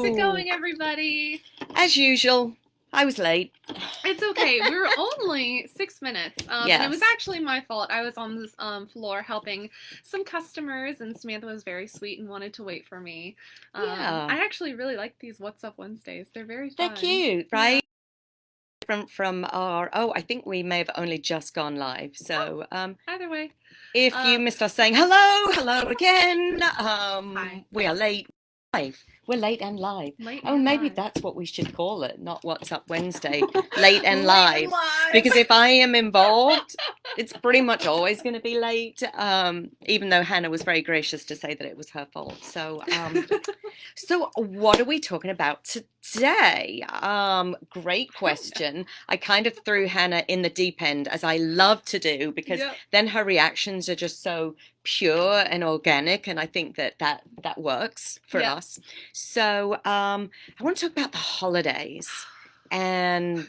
it going, everybody? As usual, I was late. It's okay. We were only 6 minutes. And it was Yes. actually my fault. I was on this floor helping some customers, and Samantha was very sweet and wanted to wait for me. Yeah. I actually really like these What's Up Wednesdays. They're very They're fun. cute, right? Different from our, I think we may have only just gone live. So Either way. if you missed us saying hello again, Hi. we are late. Live. We're late and live. Maybe that's what we should call it, not What's Up Wednesday. Late and live. Because if I am involved, it's pretty much always going to be late, even though Hannah was very gracious to say that it was her fault. So, so what are we talking about today? Great question. I kind of threw Hannah in the deep end, as I love to do, because then her reactions are just so pure and organic, and I think that works for us. So I want to talk about the holidays. And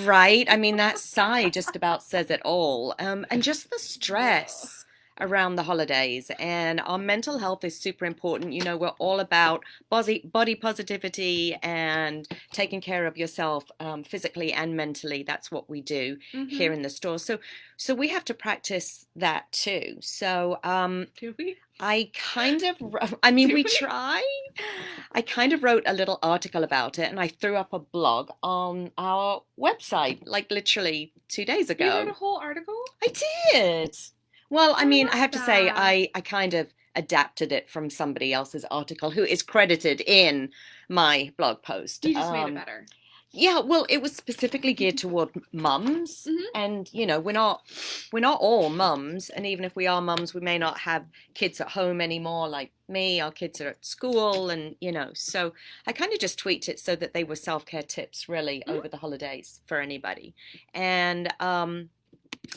right, I mean, that sigh just about says it all. And just the stress around the holidays, and our mental health is super important. You know, we're all about body positivity and taking care of yourself physically and mentally. That's what we do here in the store. So we have to practice that too. So do we? I mean, we try. I kind of wrote a little article about it, and I threw up a blog on our website, like literally 2 days ago. You wrote a whole article? I did. Well, I mean, I have to say, I kind of adapted it from somebody else's article who is credited in my blog post. You just made it better. Yeah, well, it was specifically geared toward mums, and you know, we're not all mums, and even if we are mums, we may not have kids at home anymore. Like me, our kids are at school, and you know, so I kind of just tweaked it so that they were self-care tips, really, over the holidays for anybody, and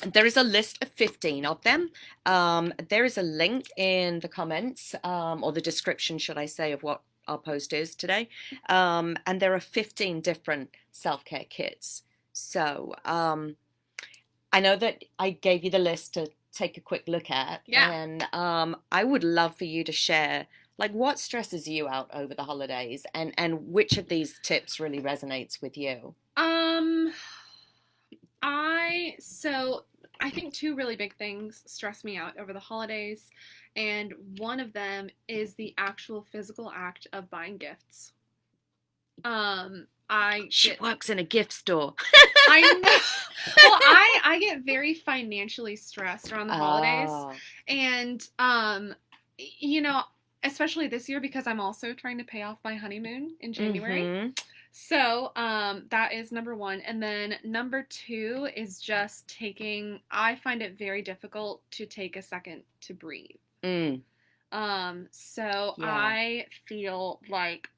there is a list of 15 of them. There is a link in the comments, or the description, should I say, of what our post is today. And there are 15 different self-care kits. So I know that I gave you the list to take a quick look at. Yeah. And I would love for you to share, like, what stresses you out over the holidays, and which of these tips really resonates with you? I think two really big things stress me out over the holidays, and one of them is the actual physical act of buying gifts. She works in a gift store. I know. Well, I get very financially stressed around the holidays, and you know, especially this year because I'm also trying to pay off my honeymoon in January. So that is number one. And then number two is just I find it very difficult to take a second to breathe. I feel like,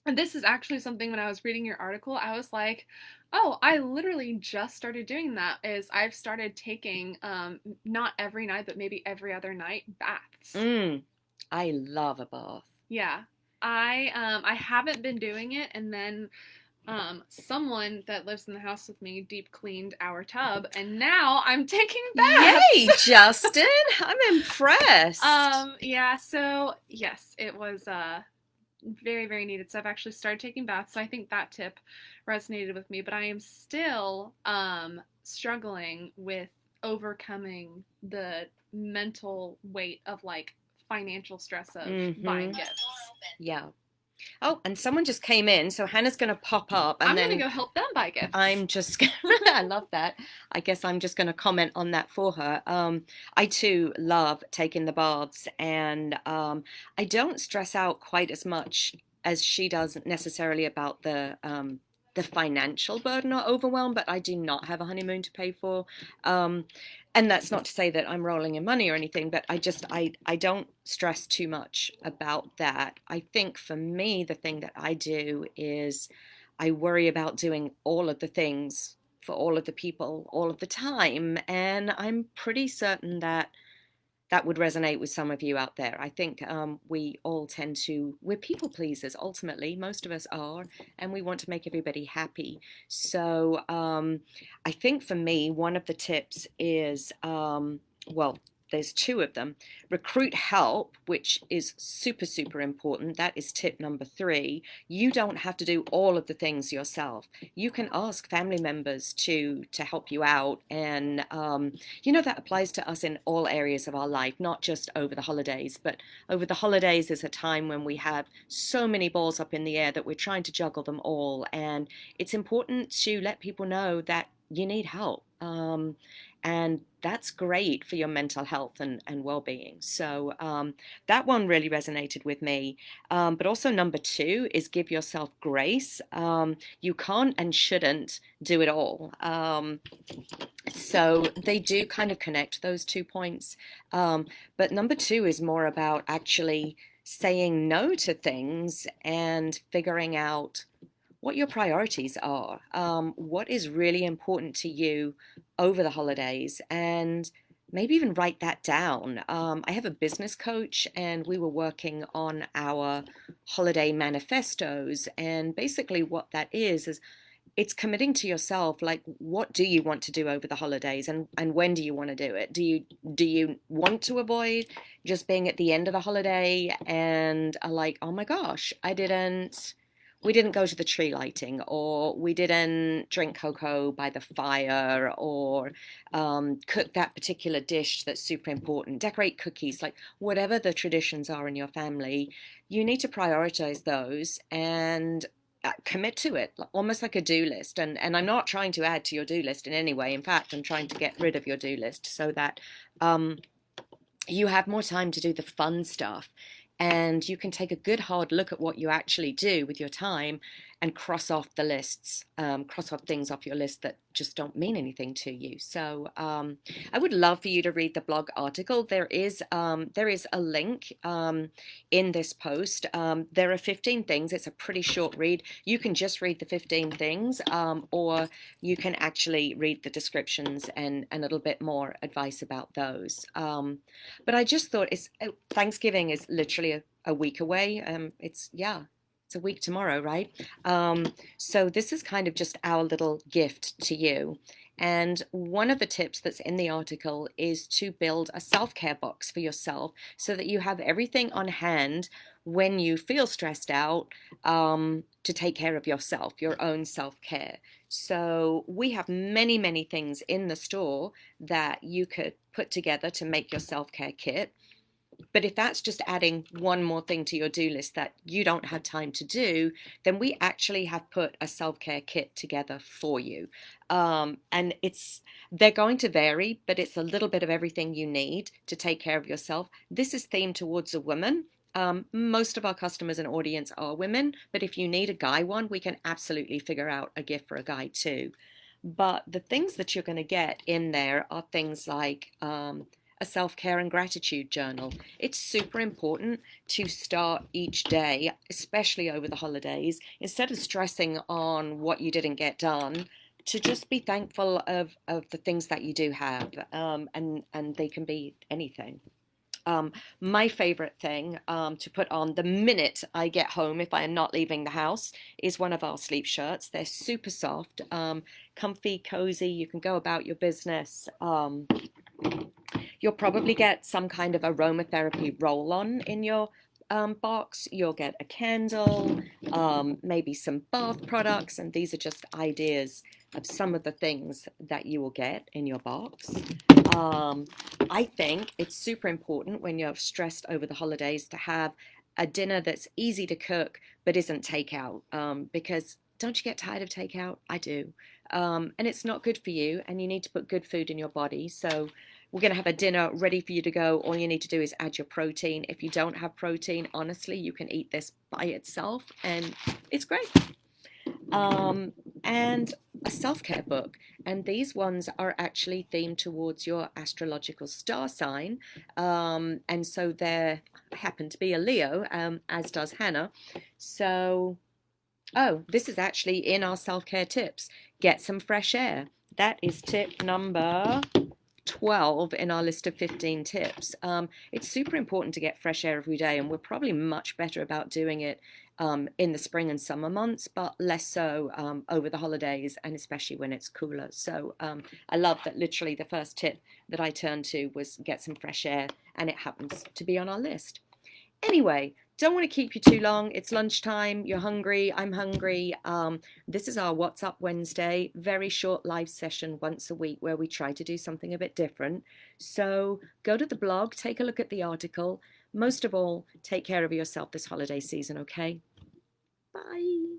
and this is actually something when I was reading your article, I was like, oh, I literally just started doing that. I've started taking, not every night, but maybe every other night, baths. I love a bath. Yeah. I haven't been doing it, and then someone that lives in the house with me deep cleaned our tub, and now I'm taking baths. Yay, Justin! I'm impressed. Yeah, so yes, it was very, very needed. So I've actually started taking baths. So I think that tip resonated with me, but I am still struggling with overcoming the mental weight of like financial stress of buying gifts. Yeah. Oh, and someone just came in, so Hannah's going to pop up, and I'm then going to go help them buy gifts. I'm just gonna, I love that. I guess I'm just going to comment on that for her. I too love taking the baths, and I don't stress out quite as much as she does necessarily about the financial burden or overwhelm, but I do not have a honeymoon to pay for. And that's not to say that I'm rolling in money or anything, but I don't stress too much about that. I think for me, the thing that I do is I worry about doing all of the things for all of the people all of the time. And I'm pretty certain that that would resonate with some of you out there. I think we all we're people pleasers, ultimately. Most of us are, and we want to make everybody happy. So I think for me, one of the tips is, well, there's two of them. Recruit help, which is super, super important. That is tip number 3. You don't have to do all of the things yourself. You can ask family members to help you out. And, that applies to us in all areas of our life, not just over the holidays. But over the holidays is a time when we have so many balls up in the air that we're trying to juggle them all. And it's important to let people know that you need help. And that's great for your mental health and well-being. So that one really resonated with me. But also number 2 is give yourself grace. You can't and shouldn't do it all. So they do kind of connect those 2 points. But number 2 is more about actually saying no to things and figuring out what your priorities are, what is really important to you over the holidays, and maybe even write that down. I have a business coach, and we were working on our holiday manifestos, and basically what that is it's committing to yourself, like, what do you want to do over the holidays, and when do you want to do it? Do you want to avoid just being at the end of the holiday and are like, oh my gosh, we didn't go to the tree lighting, or we didn't drink cocoa by the fire, or cook that particular dish that's super important, decorate cookies, like whatever the traditions are in your family, you need to prioritize those and commit to it, almost like a do list. And I'm not trying to add to your do list in any way. In fact, I'm trying to get rid of your do list so that you have more time to do the fun stuff. And you can take a good hard look at what you actually do with your time and cross off the lists, cross off things off your list that just don't mean anything to you. So I would love for you to read the blog article. There is a link in this post. There are 15 things. It's a pretty short read. You can just read the 15 things, or you can actually read the descriptions and a little bit more advice about those. But I just thought Thanksgiving is literally a week away. It's a week tomorrow, right? So this is kind of just our little gift to you. And one of the tips that's in the article is to build a self-care box for yourself so that you have everything on hand when you feel stressed out, to take care of yourself, your own self-care. So we have many, many things in the store that you could put together to make your self-care kit. But if that's just adding one more thing to your do list that you don't have time to do, then we actually have put a self-care kit together for you. And they're going to vary, but it's a little bit of everything you need to take care of yourself. This is themed towards a woman. Most of our customers and audience are women, but if you need a guy one, we can absolutely figure out a gift for a guy too. But the things that you're going to get in there are things like a self-care and gratitude journal. It's super important to start each day, especially over the holidays, instead of stressing on what you didn't get done, to just be thankful of the things that you do have, and they can be anything. My favorite thing to put on the minute I get home, if I am not leaving the house, is one of our sleep shirts. They're super soft, comfy, cozy. You can go about your business. You'll probably get some kind of aromatherapy roll-on in your box. You'll get a candle, maybe some bath products, and these are just ideas of some of the things that you will get in your box. I think it's super important when you're stressed over the holidays to have a dinner that's easy to cook but isn't takeout, because don't you get tired of takeout? I do. And it's not good for you, and you need to put good food in your body. So we're going to have a dinner ready for you to go. All you need to do is add your protein. If you don't have protein, honestly, you can eat this by itself, and it's great. And a self-care book. And these ones are actually themed towards your astrological star sign. And so they happen to be a Leo, as does Hannah. So, this is actually in our self-care tips. Get some fresh air. That is tip number 12 in our list of 15 tips. It's super important to get fresh air every day, and we're probably much better about doing it in the spring and summer months, but less so over the holidays, and especially when it's cooler. So I love that literally the first tip that I turned to was get some fresh air, and it happens to be on our list. Anyway, don't want to keep you too long. It's lunchtime. You're hungry. I'm hungry. This is our What's Up Wednesday, very short live session once a week where we try to do something a bit different. So go to the blog, take a look at the article. Most of all, take care of yourself this holiday season, okay? Bye.